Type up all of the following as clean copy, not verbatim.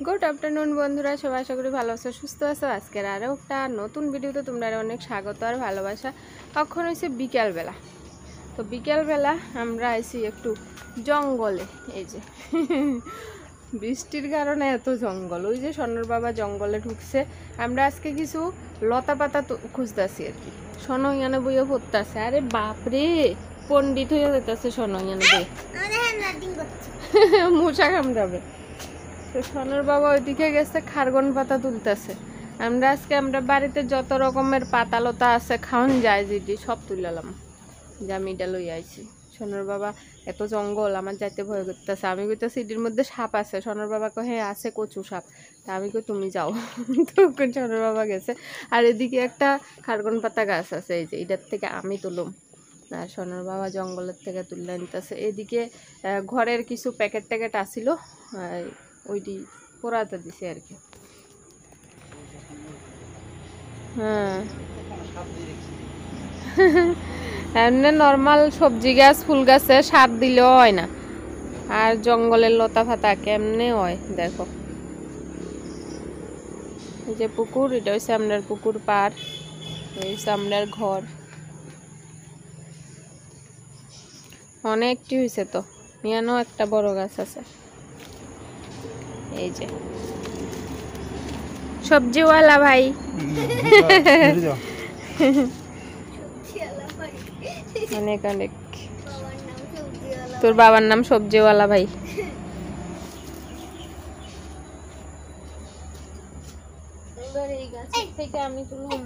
Good afternoon বন্ধুরা, সবাই আশা করি ভালো আছো, সুস্থ আছো। আজকের আরও একটা নতুন ভিডিওতে তোমরা অনেক স্বাগত আর ভালোবাসা। এখন হয়েছে বিকেলবেলা। তো বিকেলবেলা আমরা আইছি একটু জঙ্গলে। এই যে বৃষ্টির কারণে এত জঙ্গল, ওই যে সনর বাবা জঙ্গলে ঢুকছে। আমরা আজকে কিছু লতা পাতা খুঁজতেছি আর কি। সনো ইয়ানে বইয়ে পড়তেছে। আরে বাপরে, পণ্ডিত হয়ে যেতেছে সনো ইয়ানে বইয়ে। মশা কামড়াবে। তো সনর বাবা ওইদিকে গেছে খারগন পাতা তুলতেছে। আমরা বাড়িতে যত রকমের পাতা লতা আছে খাওয়ান যায় যেটি সব তুলালাম, যে আমি এটা লই আইছি। সনর বাবা এত জঙ্গল, আমার যাইতে ভয় করতেছে। আমি কইতে সিটির মধ্যে সাপ আছে। সনর বাবা কহে হ্যাঁ আছে, কচু সাপ। তা আমি কই তুমি যাও। তখন সনর বাবা গেছে। আর এদিকে একটা খারগন পাতা গাছ আছে, এই যে এটার থেকে আমি তুলুম। আর সনর বাবা জঙ্গলের থেকে তুলে নিতেছে। এদিকে ঘরের কিছু প্যাকেট ট্যাকেট আসিল, ওইটি পোড়াতে দিছে আর কি। হ্যাঁ, এমনি নর্মাল সবজি গাছ ফুল গাছে সার দিলেও হয় না, আর জঙ্গলের লতা ফাতা কেমনে হয় দেখো। এই যে পুকুর, এটা হচ্ছে আপনার পুকুর পার, এই হচ্ছে আপনার ঘর। অনেকটি হয়েছে তো, ইয়ানো একটা বড় গাছ আছে। এই যে সবজিওয়ালা ভাই। অনেক অনেক। তোর বাবার নাম সবজিওয়ালা ভাই। এবার এই গাছ থেকে আমি তুললাম।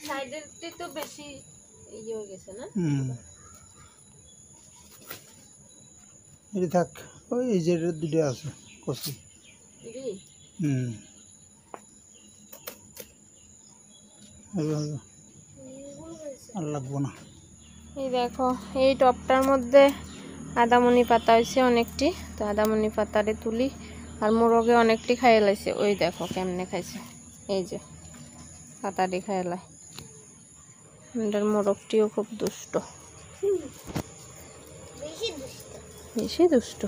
সাইডের তো বেশি ইয়ে হয়ে গেছে না? এটা থাক, ওই এই যে দুটো আছে কচি। আর লাগবো না। এই দেখো, এই টপটার মধ্যে আদামনি পাতা হয়েছে অনেকটি। তো আদামনি পাতারে তুলি। আর মোরগে অনেকটি খাইয়ে লাইছে। ওই দেখো কেমনে খাইছে, এই যে পাতাটি খাইয়ে লাই। আমাদের মোরগটিও খুব দুষ্ট, বেশি দুষ্ট।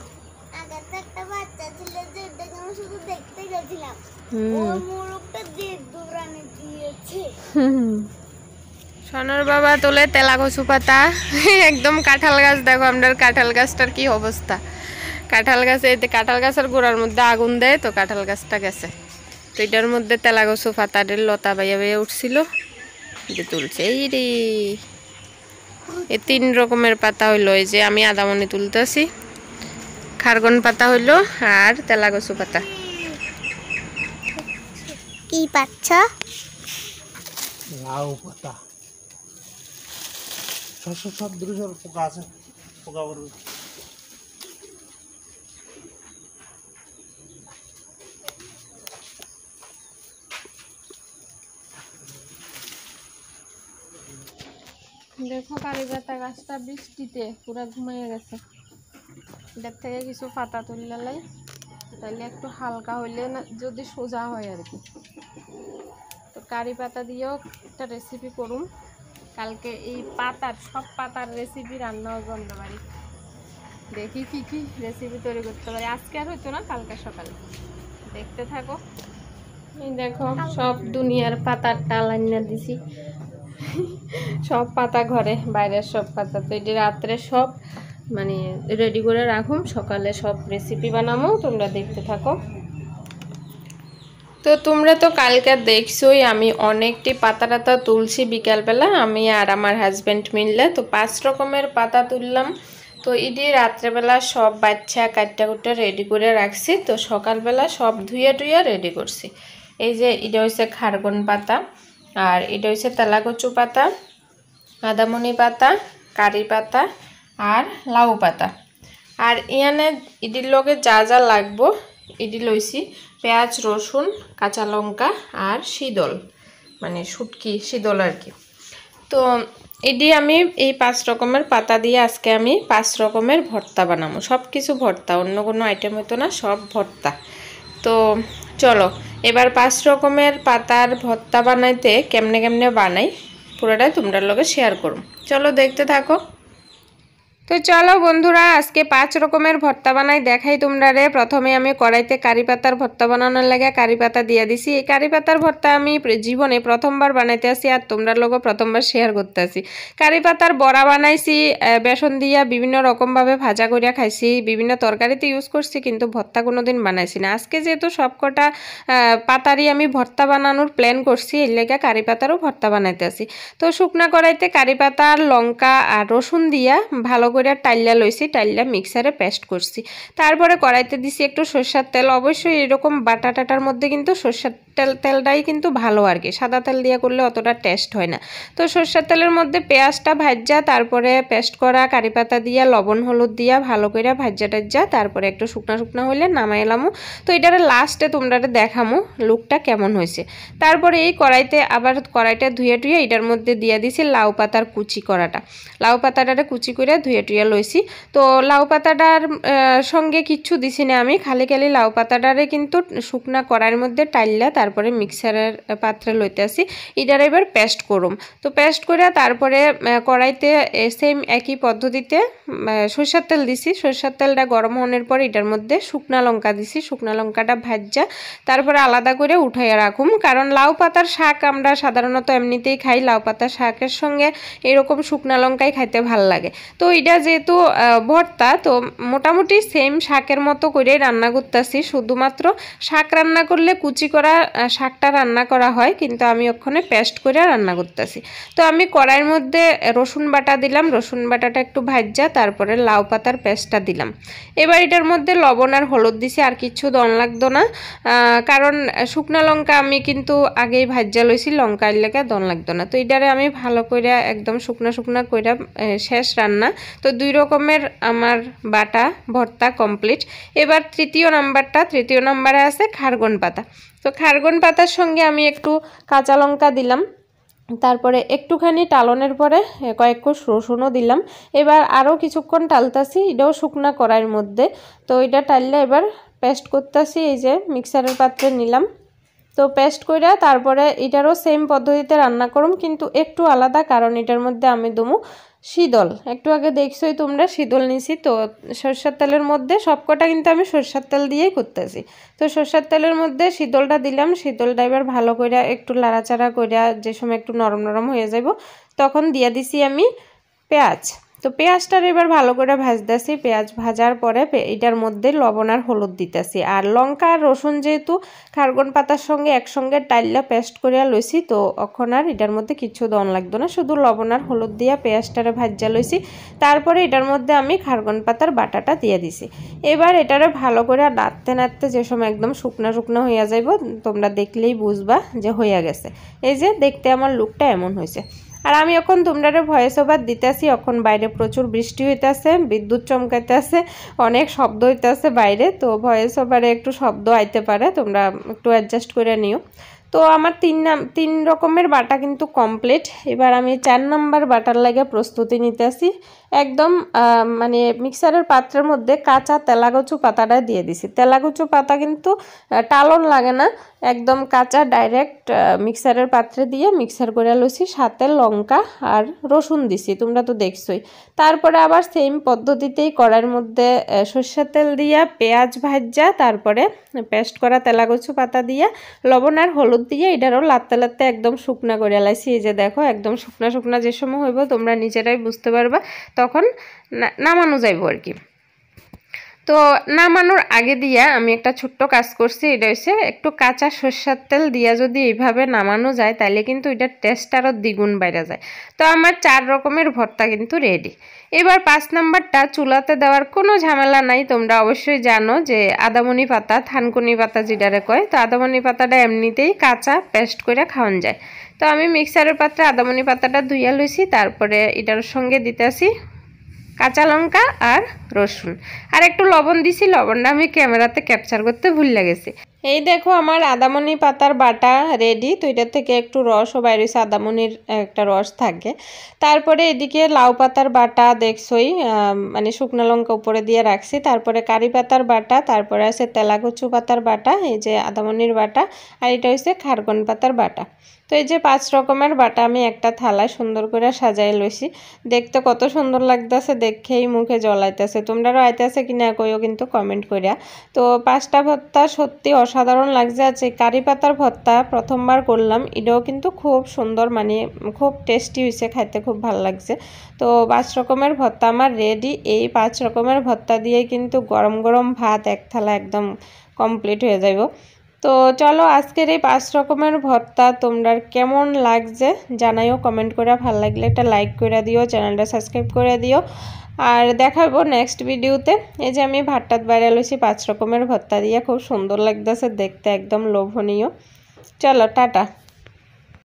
সনর বাবা তোলে তেলা কচু পাতা। একদম কাঁঠাল গাছ দেখো, আমাদের কাঁঠাল গাছটার কি অবস্থা। কাঁঠাল গাছের গোড়ার মধ্যে আগুন দেয়, তো কাঁঠাল গাছটা গেছে। তো এটার মধ্যে তেলা কচু পাতার লতা বাইয়া বাইয়া উঠছিল, এটা তুলছে। এই রে, এই 3 রকমের পাতা হইলো। এই যে আমি আদামনি তুলতেছি, খারগন পাতা হইলো আর তেলা কচু পাতা। কি পাচ্ছ? লাউ পাতা। সব দূরে পোকা আছে, পোকা পড়বে। দেখো কারি পাতা গাছটা বৃষ্টিতে পুরা ঘুমিয়ে গেছে। এটার থেকে কিছু পাতা তুললে তাহলে একটু হালকা হইলে না, যদি সোজা হয় আর কি। তো কারি পাতা দিয়েও একটা রেসিপি করুম কালকে। এই সব পাতার রেসিপি রান্নাও জানতে পারি। দেখি কি কি রেসিপি তৈরি করতে পারি। আজকে আর হইতো না, কালকে সকালে। দেখতে থাকো। এই দেখো সব দুনিয়ার পাতার টাল আনিয়ে দিছি। সব পাতা ঘরে, বাইরের সব পাতা। তো এটি রাত্রে সব মানে রেডি করে রাখুম, সকালে সব রেসিপি বানাবো। তোমরা দেখতে থাকো। তো তোমরা তো কালকে দেখছোই আমি অনেকটি পাতা টাতা তুলছি বিকালবেলা, আমি আর আমার হাজব্যান্ড মিললে। তো 5 রকমের পাতা তুললাম। তো এটি রাত্রেবেলা সব বাচ্চা কাটটা কুটটা রেডি করে রাখছি। তো সকালবেলা সব ধুয়ে টুয়ে রেডি করছি। এই যে এটা হচ্ছে খারগন পাতা, আর এটা হচ্ছে তেলা কচু পাতা, আদামনি পাতা, কারি পাতা আর লাউ পাতা। আর ইয়ানে ইডির লগে যা যা লাগবো ইডি লইছি পেঁয়াজ, রসুন, কাঁচা লঙ্কা আর শীতল, মানে শুটকি শীতল আর কি। তো এটি আমি এই 5 রকমের পাতা দিয়ে আজকে আমি 5 রকমের ভর্তা বানাবো। সব কিছু ভর্তা, অন্য কোনো আইটেম হতো না, সব ভর্তা। তো চলো এবার 5 রকমের পাতার ভর্তা বানাইতে কেমনে কেমনে বানাই পুরোটাই তোমরা লগে শেয়ার করব। চলো দেখতে থাকো। তো চলো বন্ধুরা আজকে 5 রকমের ভর্তা বানাই দেখাই তোমরারে। প্রথমে আমি কড়াইতে কারি পাতার ভর্তা বানানোর লাগে কারি পাতা দিয়ে দিছি। এই কারি পাতার ভর্তা আমি জীবনে প্রথমবার বানাইতে আসি আর তোমরা লোকও প্রথমবার শেয়ার করতে আসি। কারি পাতার বড়া বানাইছি বেসন দিয়া, বিভিন্ন রকমভাবে ভাজা করিয়া খাইছি, বিভিন্ন তরকারিতে ইউজ করছি, কিন্তু ভর্তা কোনোদিন বানাইছি না। আজকে যেহেতু সবকটা পাতারই আমি ভর্তা বানানোর প্ল্যান করছি, এর লেগে কারি পাতারও ভর্তা বানাইতে আসি। তো শুকনা কড়াইতে কারি পাতা, লঙ্কা আর রসুন দিয়া ভালো করে টাইলা লইছি, টাইলা মিক্সারে পেস্ট করছি। তারপরে কড়াইতে দিছি একটু সরষের তেল। অবশ্যই এরকম বাটা টাটার মধ্যে কিন্তু সরষের তেলটাই কিন্তু ভালো আর কি, সাদা তেল দিয়ে করলে অতটা টেস্ট হয় না। তো সরষের তেলের মধ্যে পেঁয়াজটা ভাজা, তারপরে পেস্ট করা কারি পাতা দিয়া লবণ হলুদ দিয়া ভালো করে ভাজা টাজা, তারপরে একটু শুকনা শুকনা হইলে নামাই এলামু। তো এটার লাস্টে তোমরা দেখামু লুকটা কেমন হয়েছে। তারপরে এই কড়াইতে আবার কড়াইটা ধুয়ে টুয়ে এটার মধ্যে দিয়ে দিছি লাউ পাতার কুচি করাটা। লাউ পাতাটারে কুচি করে ধুয়ে টুয়ে লইছি। তো লাউ পাতাটার সঙ্গে কিচ্ছু দিছি না আমি, খালি খালি লাউ পাতাটারে কিন্তু শুকনা কড়াইয়ের মধ্যে টাইলা তারপরে মিক্সারের পাত্রে লইতে আসি। এটার এবার পেস্ট করুম। তো পেস্ট করে তারপরে কড়াইতে সেম একই পদ্ধতিতে সরষের তেল দিছি। সরষের তেলটা গরম হওয়ার পর এটার মধ্যে শুকনা লঙ্কা দিছি। শুকনা লঙ্কাটা ভাজা তারপরে আলাদা করে উঠাইয়া রাখুম, কারণ লাউ পাতার শাক আমরা সাধারণত এমনিতেই খাই, লাউ পাতার শাকের সঙ্গে এরকম শুকনা লঙ্কাই খাইতে ভাল লাগে। তো এটা যেহেতু ভর্তা, তো মোটামুটি সেম শাকের মতো করে রান্না করতেছি, শুধুমাত্র শাক রান্না করলে কুচি করা শাকটা রান্না করা হয়, কিন্তু আমি ওখানে পেস্ট করে রান্না করতেছি। তো আমি কড়াইয়ের মধ্যে রসুন বাটা দিলাম, রসুন বাটাটা একটু ভাজা, তারপরে লাউ পাতার পেস্টটা দিলাম। এবার এটার মধ্যে লবণ আর হলুদ দিছি, আর কিচ্ছু দন লাগতো না, কারণ শুকনা লঙ্কা আমি কিন্তু আগেই ভাজা লইছি, লঙ্কা লেগে দন লাগতো না। তো এটারে আমি ভালো করে একদম শুকনা শুকনা করে শেষ রান্না। তো 2 রকমের আমার বাটা ভর্তা কমপ্লিট। এবার তৃতীয় নাম্বারে আছে খারগন পাতা। তো খারগন পাতার সঙ্গে আমি একটু কাঁচা লঙ্কা দিলাম, তারপরে একটুখানি টালনের পরে কয়েক কোষ রসুনও দিলাম। এবার আরও কিছুক্ষণ টালতাছি, এটাও শুকনা কড়াইয়ের মধ্যে। তো এটা টাললে এবার পেস্ট করতেছি, এই যে মিক্সারের পাত্রে নিলাম। তো পেস্ট করে তারপরে এটারও সেম পদ্ধতিতে রান্না করুম, কিন্তু একটু আলাদা, কারণ এটার মধ্যে আমি দমু শীতল। একটু আগে দেখছোই তোমরা শীতল নিছি। তো সরষের তেলের মধ্যে সবকটা কিন্তু আমি সরষের তেল দিয়েই করতেছি। তো সরষের তেলের মধ্যে শীতলটা দিলাম। শীতলটা এবার ভালো করে একটু লাড়াচাড়া করে যে সময় একটু নরম নরম হয়ে যাব তখন দিয়ে দিছি আমি পেঁয়াজ। তো পেঁয়াজটার এবার ভালো করে ভাজতেছি। পেঁয়াজ ভাজার পরে এটার মধ্যে লবণ আর হলুদ দিতেছি। আর লঙ্কা আর রসুন যেহেতু খারগন পাতার সঙ্গে একসঙ্গে টাইলা পেস্ট করিয়া লইছি, তো এখন আর এটার মধ্যে কিছু দন লাগতো না, শুধু লবণ আর হলুদ দিয়া পেঁয়াজটারে ভাজা লইছি। তারপরে এটার মধ্যে আমি খারগন পাতার বাটাটা দিয়ে দিছি। এবার এটারে ভালো করে নাড়তে নাড়তে যে সময় একদম শুকনা শুকনা হইয়া যাইব, তোমরা দেখলেই বুঝবা যে হইয়া গেছে। এই যে দেখতে আমার লুকটা এমন হয়েছে। আর আমি এখন তোমরা ভয়েস ওভার দিতেছি, এখন বাইরে প্রচুর বৃষ্টি হইতেছে, বিদ্যুৎ চমকাইতেছে, অনেক শব্দ হইতেছে বাইরে। তো ভয়েস ওভারে একটু শব্দ আইতে পারে, তোমরা একটু অ্যাডজাস্ট করে নিও। তো আমার 3 রকমের বাটা কিন্তু কমপ্লিট। এবার আমি 4 নাম্বার বাটার লাগে প্রস্তুতি নিতেছি। একদম মানে মিক্সারের পাত্রের মধ্যে কাঁচা তেলাকুচু পাতাটা দিয়ে দিছি। তেলাকুচু পাতা কিন্তু টালন লাগে না, একদম কাঁচা ডাইরেক্ট মিক্সারের পাত্রে দিয়ে মিক্সার করে লইছি। সাথে লঙ্কা আর রসুন দিছি, তোমরা তো দেখছোই। তারপরে আবার সেম পদ্ধতিতেই কড়াইয়ের মধ্যে সরষের তেল দিয়া পেঁয়াজ ভাজা, তারপরে পেস্ট করা তেলাকুচু পাতা দিয়া লবণ আর হলুদ দিয়ে এটারও লাত্তে লাত্তে একদম শুকনা করে লাইছি। এই যে দেখো একদম শুকনা শুকনা যে সময় হইব তোমরা নিজেরাই বুঝতে পারবা, তখন নামানো যাইব আর কি। তো নামানোর আগে দিয়া আমি একটা ছোট্ট কাজ করছি, এটা হচ্ছে একটু কাঁচা সরষের তেল দিয়া যদি এইভাবে নামানো যায় তাহলে কিন্তু এটার টেস্ট আরও দ্বিগুণ বাইরে যায়। তো আমার 4 রকমের ভর্তা কিন্তু রেডি। এবার 5 নাম্বারটা চুলাতে দেওয়ার কোনো ঝামেলা নাই। তোমরা অবশ্যই জানো যে আদামনি পাতা, থানকুনি পাতা যেটারে কয়, তো আদামনি পাতাটা এমনিতেই কাঁচা পেস্ট করে খাওয়ান যায়। তো আমি মিক্সারের পাত্রে আদামনি পাতাটা ধুইয়া লইছি, তারপরে এটার সঙ্গে দিতেছি কাঁচা লঙ্কা আর রসুন, আর একটু লবণ দিছি। লবণটা আমি ক্যামেরাতে ক্যাপচার করতে ভুলে গেছি। এই দেখো আমার আদামনি পাতার বাটা রেডি। তো এটা থেকে একটু রসও বাইরেছে, আদামনির একটা রস থাকে। তারপরে এদিকে লাউ পাতার বাটা দেখছই, মানে শুকনো লঙ্কা উপরে দিয়ে রাখছি। তারপরে কারি পাতার বাটা, তারপরে আছে তেলাকুচু পাতার বাটা, এই যে আদামনির বাটা, আর এটা হচ্ছে খারগন পাতার বাটা। তো এই যে 5 রকমের বাটা আমি একটা থালায় সুন্দর করে সাজাই লইছি। দেখতে কত সুন্দর লাগতেছে, দেখেই মুখে জলাইতেছে। তোমরাও আইতেছে কিনা কইও কিন্তু কমেন্ট করিয়া। তো 5টা ভর্তা সত্যি অসাধারণ লাগছে। আছে কারি পাতার ভর্তা প্রথমবার করলাম, এটাও কিন্তু খুব সুন্দর, মানে খুব টেস্টি হয়েছে, খাইতে খুব ভালো লাগছে। তো 5 রকমের ভর্তা আমার রেডি। এই 5 রকমের ভর্তা দিয়ে কিন্তু গরম গরম ভাত এক থালা একদম কমপ্লিট হয়ে যাইব। তো চলো আজকের এই 5 রকমের ভর্তা তোমরা কেমন লাগছে জানাইও কমেন্ট করে। ভালো লাগলে একটা লাইক করে দিও, চ্যানেলটা সাবস্ক্রাইব করে দিও। আর দেখাবো নেক্সট ভিডিওতে। এই যে আমি ভাতটাত বাইরে লইছি 5 রকমের ভর্তা দিয়ে, খুব সুন্দর লাগতেছে দেখতে, একদম লোভনীয়। চলো টাটা।